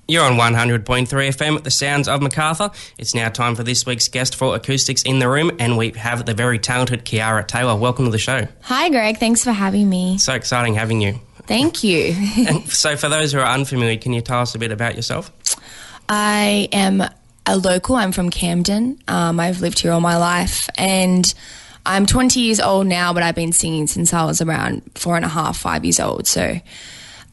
You're on 100.3 FM at the Sounds of MacArthur. It's now time for this week's guest for Acoustics in the Room, and we have the very talented Kiara Taylor. Welcome to the show. Hi, Greg. Thanks for having me. So exciting having you. Thank you. And so for those who are unfamiliar, can you tell us a bit about yourself? I am a local. I'm from Camden. I've lived here all my life, and I'm 20 years old now, but I've been singing since I was around 4.5, 5 years old. So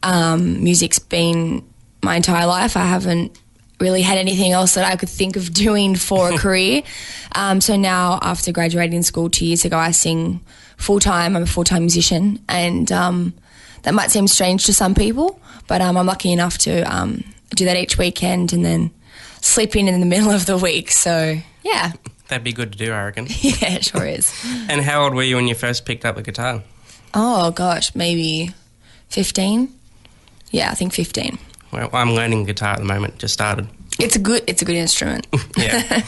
music's been my entire life. I haven't really had anything else that I could think of doing for a career. So now, after graduating school 2 years ago, I sing full-time. I'm a full-time musician, and that might seem strange to some people, but I'm lucky enough to do that each weekend and then sleep in the middle of the week. So, yeah. That'd be good to do, I reckon. Yeah, it sure is. And how old were you when you first picked up the guitar? Oh, gosh, maybe 15. Yeah, I think 15. Well, I'm learning guitar at the moment, just started. It's a good instrument. Yeah.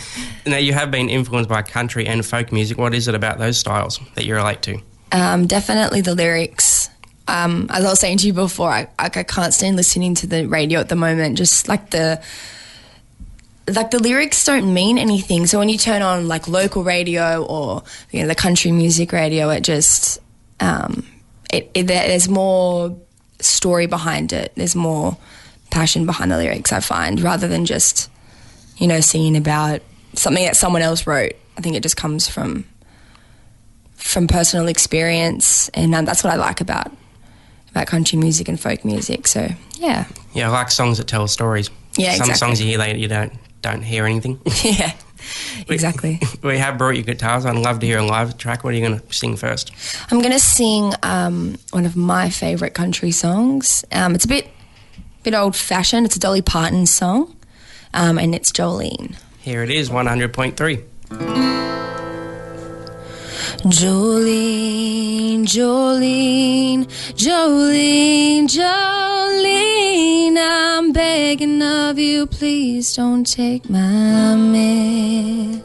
Now, you have been influenced by country and folk music. What is it about those styles that you relate to? Definitely the lyrics. As I was saying to you before, I can't stand listening to the radio at the moment. Just like the lyrics don't mean anything. So when you turn on like local radio or the country music radio, it just there's more story behind it. There's more passion behind the lyrics, I find, rather than just singing about something that someone else wrote. I think it just comes from personal experience, and that's what I like about country music and folk music. So yeah, I like songs that tell stories. Yeah, exactly. Some songs you hear later, you don't hear anything. Yeah, exactly. We have brought you guitars. I'd love to hear a live track. What are you going to sing first? I'm going to sing one of my favourite country songs. It's a bit old-fashioned. It's a Dolly Parton song, and it's Jolene. Here it is, 100.3. Jolene, Jolene, Jolene, Jolene, I'm begging of you, please don't take my man.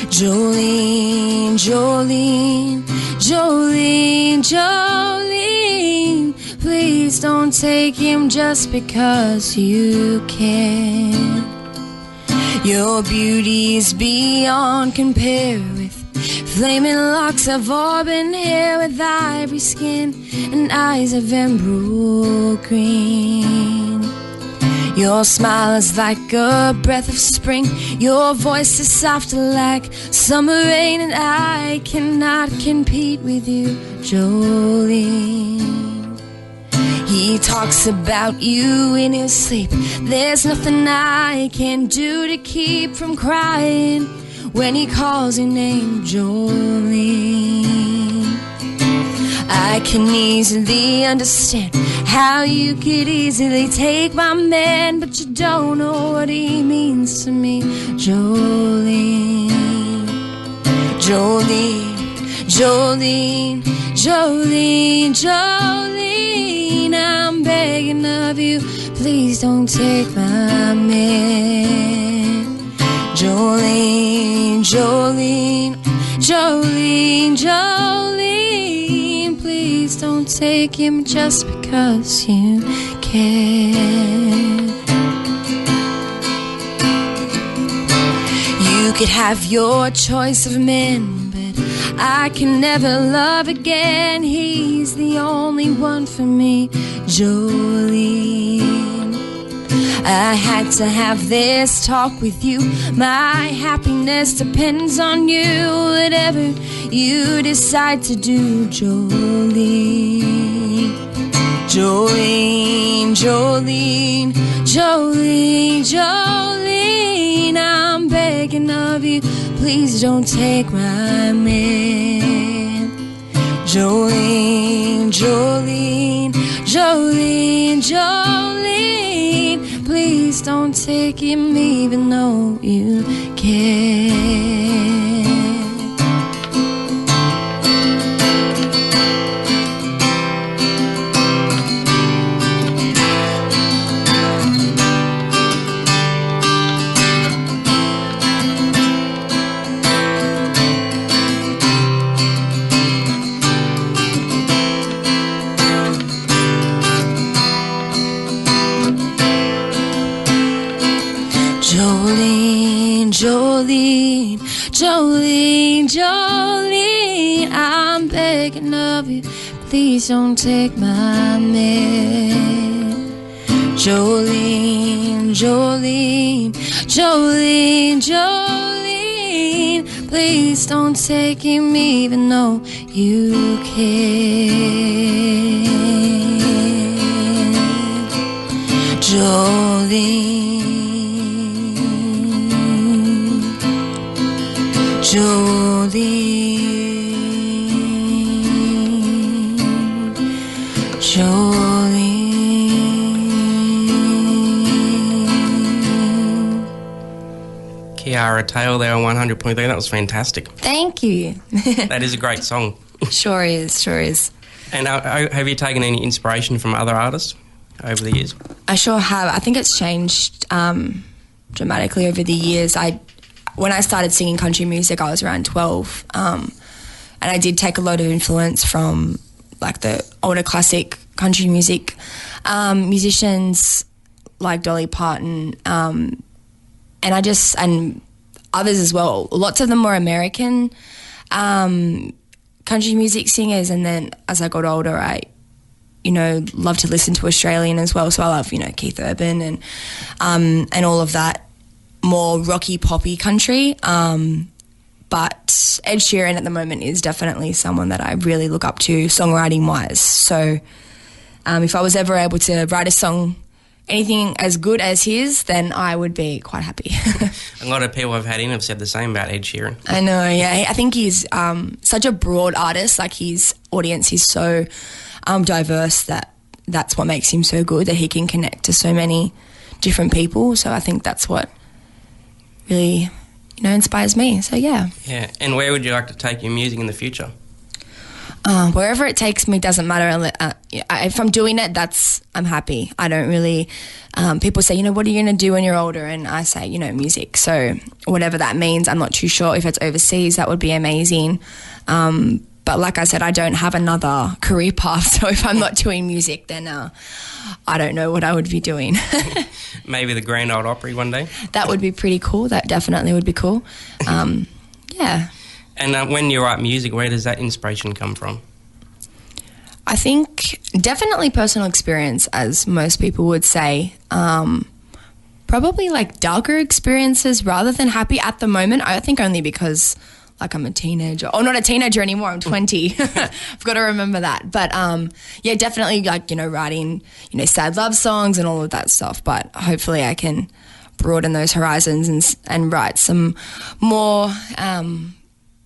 Jolene, Jolene, Jolene, Jolene, please don't take him just because you can. Your beauty's beyond compare with flaming locks of auburn hair, with ivory skin and eyes of emerald green. Your smile is like a breath of spring. Your voice is soft like summer rain, and I cannot compete with you, Jolene. He talks about you in his sleep. There's nothing I can do to keep from crying when he calls your name, Jolene. I can easily understand how you could easily take my man, but you don't know what he means to me, Jolene. Jolene, Jolene, Jolene, Jolene, I'm begging of you, please don't take my man. Jolene, Jolene, Jolene, Jolene, please don't take him just because you can. You could have your choice of men, but I can never love again. He's the only one for me, Jolene. I had to have this talk with you. My happiness depends on you. Whatever you decide to do, Jolene. Jolene, Jolene, Jolene, Jolene, I'm begging of you, please don't take my man. Jolene, Jolene, Jolene, Jolene, please don't take him even though you can. Jolene, Jolene, Jolene, I'm begging of you, please don't take my man. Jolene, Jolene, Jolene, Jolene, please don't take him even though you can. Jolene, Jolene, Jolene. Kiara Taylor there on 100.3. That was fantastic. Thank you. That is a great song. Sure is, sure is. And have you taken any inspiration from other artists over the years? I sure have. I think it's changed dramatically over the years. When I started singing country music, I was around 12, and I did take a lot of influence from like the older classic country music musicians like Dolly Parton, and others as well. Lots of them were American country music singers, and then as I got older, I love to listen to Australian as well. So I love Keith Urban and all of that more rocky poppy country. But Ed Sheeran at the moment is definitely someone that I really look up to songwriting wise. So if I was ever able to write a song anything as good as his, then I would be quite happy. A lot of people I've had in have said the same about Ed Sheeran. I know, yeah. I think he's such a broad artist. Like his audience is so diverse that's what makes him so good, that he can connect to so many different people. So I think that's what really, inspires me. So yeah. Yeah. And where would you like to take your music in the future? Wherever it takes me doesn't matter. If I'm doing it, I'm happy. I don't really. People say, what are you going to do when you're older? And I say, music. So whatever that means, I'm not too sure. If it's overseas, that would be amazing. But like I said, I don't have another career path. So if I'm not doing music, then I don't know what I would be doing. Maybe the Grand Ole Opry one day. That would be pretty cool. That definitely would be cool. Yeah. And when you write music, where does that inspiration come from? I think definitely personal experience, as most people would say. Probably like darker experiences rather than happy at the moment. I think only because I'm a teenager. Oh, not a teenager anymore. I'm 20. I've got to remember that. But yeah, definitely writing, sad love songs and all of that stuff. But hopefully I can broaden those horizons and write some more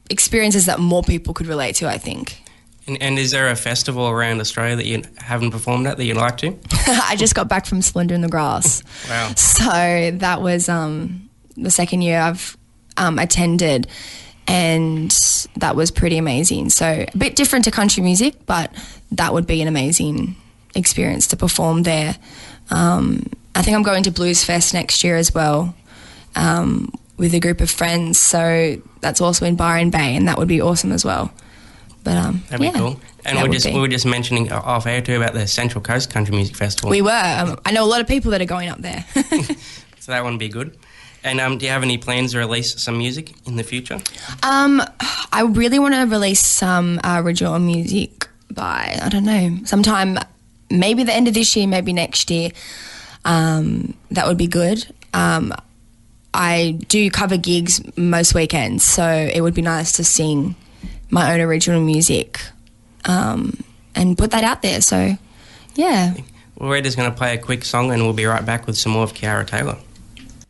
experiences that more people could relate to, I think. And is there a festival around Australia that you haven't performed at that you'd like to? I just got back from Splendor in the Grass. Wow. So that was the second year I've attended, and that was pretty amazing. So a bit different to country music, but that would be an amazing experience to perform there. I think I'm going to Blues Fest next year as well, with a group of friends. So that's also in Byron Bay, and that would be awesome as well. But that'd be cool. And we were just mentioning off air too about the Central Coast Country Music Festival. We were. I know a lot of people that are going up there. So that one would be good. And do you have any plans to release some music in the future? I really want to release some original music by, I don't know, sometime maybe the end of this year, maybe next year. That would be good. I do cover gigs most weekends, so it would be nice to sing my own original music and put that out there. So, yeah. Well, we're just going to play a quick song and we'll be right back with some more of Kiara Taylor.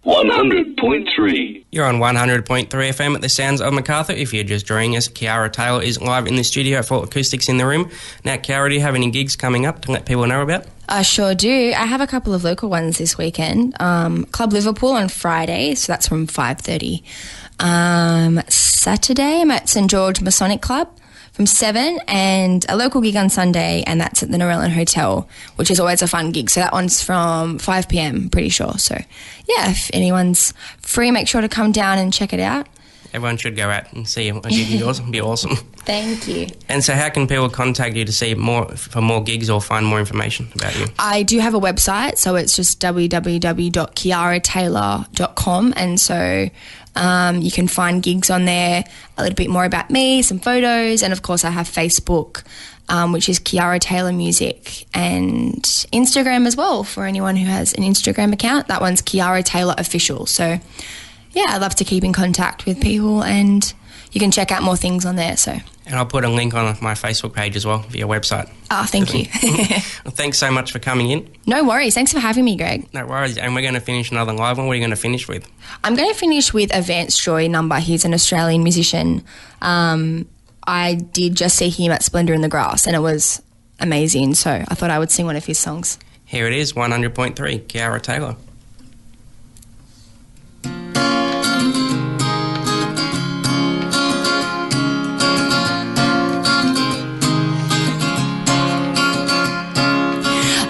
100.3. You're on 100.3 FM at the Sounds of MacArthur. If you're just joining us, Kiara Taylor is live in the studio for Acoustics in the Room. Now, Kiara, do you have any gigs coming up to let people know about? I sure do. I have a couple of local ones this weekend. Club Liverpool on Friday, so that's from 5:30. Saturday, I'm at St George Masonic Club from 7, and a local gig on Sunday, and that's at the Norellan Hotel, which is always a fun gig. So that one's from 5 p.m, pretty sure. So, yeah, if anyone's free, make sure to come down and check it out. Everyone should go out and see a gig of yours. It'd be awesome. Thank you. And so how can people contact you to see for more gigs or find more information about you? I do have a website, so it's just www.kiarataylor.com, and so You can find gigs on there, a little bit more about me, some photos, and of course I have Facebook, which is Kiara Taylor Music, and Instagram as well for anyone who has an Instagram account. That one's Kiara Taylor Official. So yeah, I love to keep in contact with people, and you can check out more things on there. So. And I'll put a link on my Facebook page as well for your website. Thank you. Well, thanks so much for coming in. No worries. Thanks for having me, Greg. No worries. And we're going to finish another live one. What are you going to finish with? I'm going to finish with a Vance Joy number. He's an Australian musician. I did just see him at Splendour in the Grass, and it was amazing. So I thought I would sing one of his songs. Here it is, 100.3, Kiara Taylor.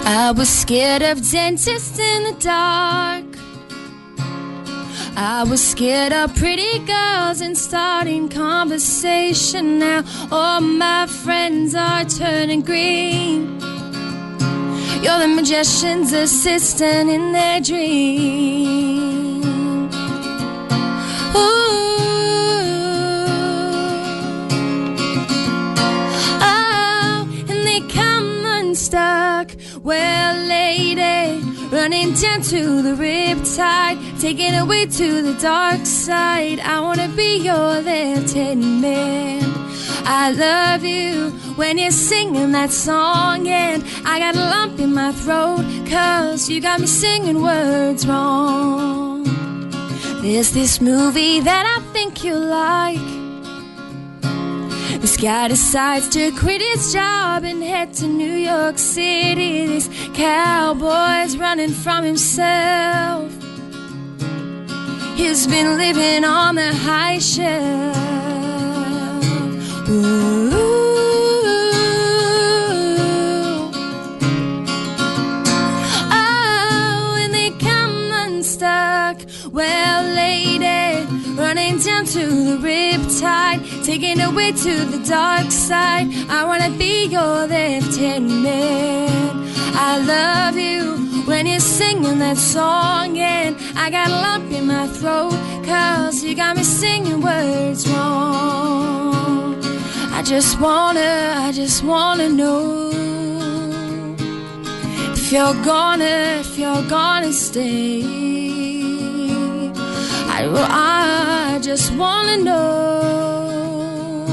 I was scared of dentists in the dark. I was scared of pretty girls and starting conversation. Now all my friends are turning green. You're the magician's assistant in their dream. Ooh. Oh, and they come unstuck. Well, lady, running down to the riptide, taking away to the dark side. I wanna be your lieutenant man. I love you when you're singing that song, and I got a lump in my throat 'cause you got me singing words wrong. There's this movie that I think you like. This guy decides to quit his job and head to New York City. This cowboy's running from himself. He's been living on the high shelf. Ooh. Oh, and they come unstuck. Well, lady, running down to the riptide, taking away to the dark side. I wanna be your lieutenant. I love you when you're singing that song, and I got a lump in my throat 'cause you got me singing words wrong. I just wanna know if you're gonna stay. I just wanna know.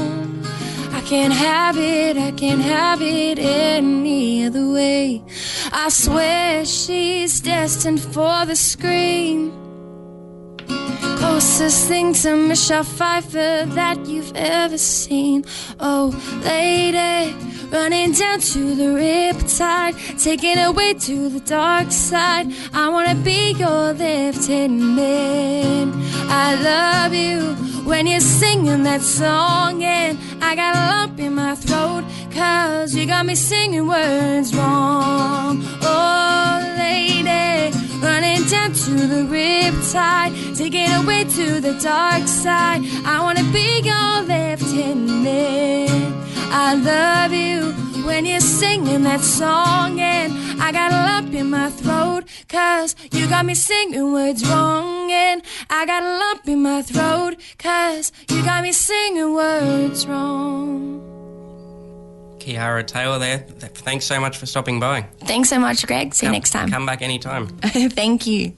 I can't have it any other way. I swear she's destined for the screen. Closest thing to Michelle Pfeiffer that you've ever seen. Oh, lady, running down to the riptide, taking away to the dark side. I wanna be your lieutenant. I love you when you're singing that song, and I got a lump in my throat 'cause you got me singing words wrong. Oh, lady, running down to the riptide, taking away to the dark side. I wanna be your lieutenant. I love you when you're singing that song, and I got a lump in my throat 'cause you got me singing words wrong, and I got a lump in my throat 'cause you got me singing words wrong. Kiara Taylor there. Thanks so much for stopping by. Thanks so much, Greg. See you next time. Come back anytime. Thank you.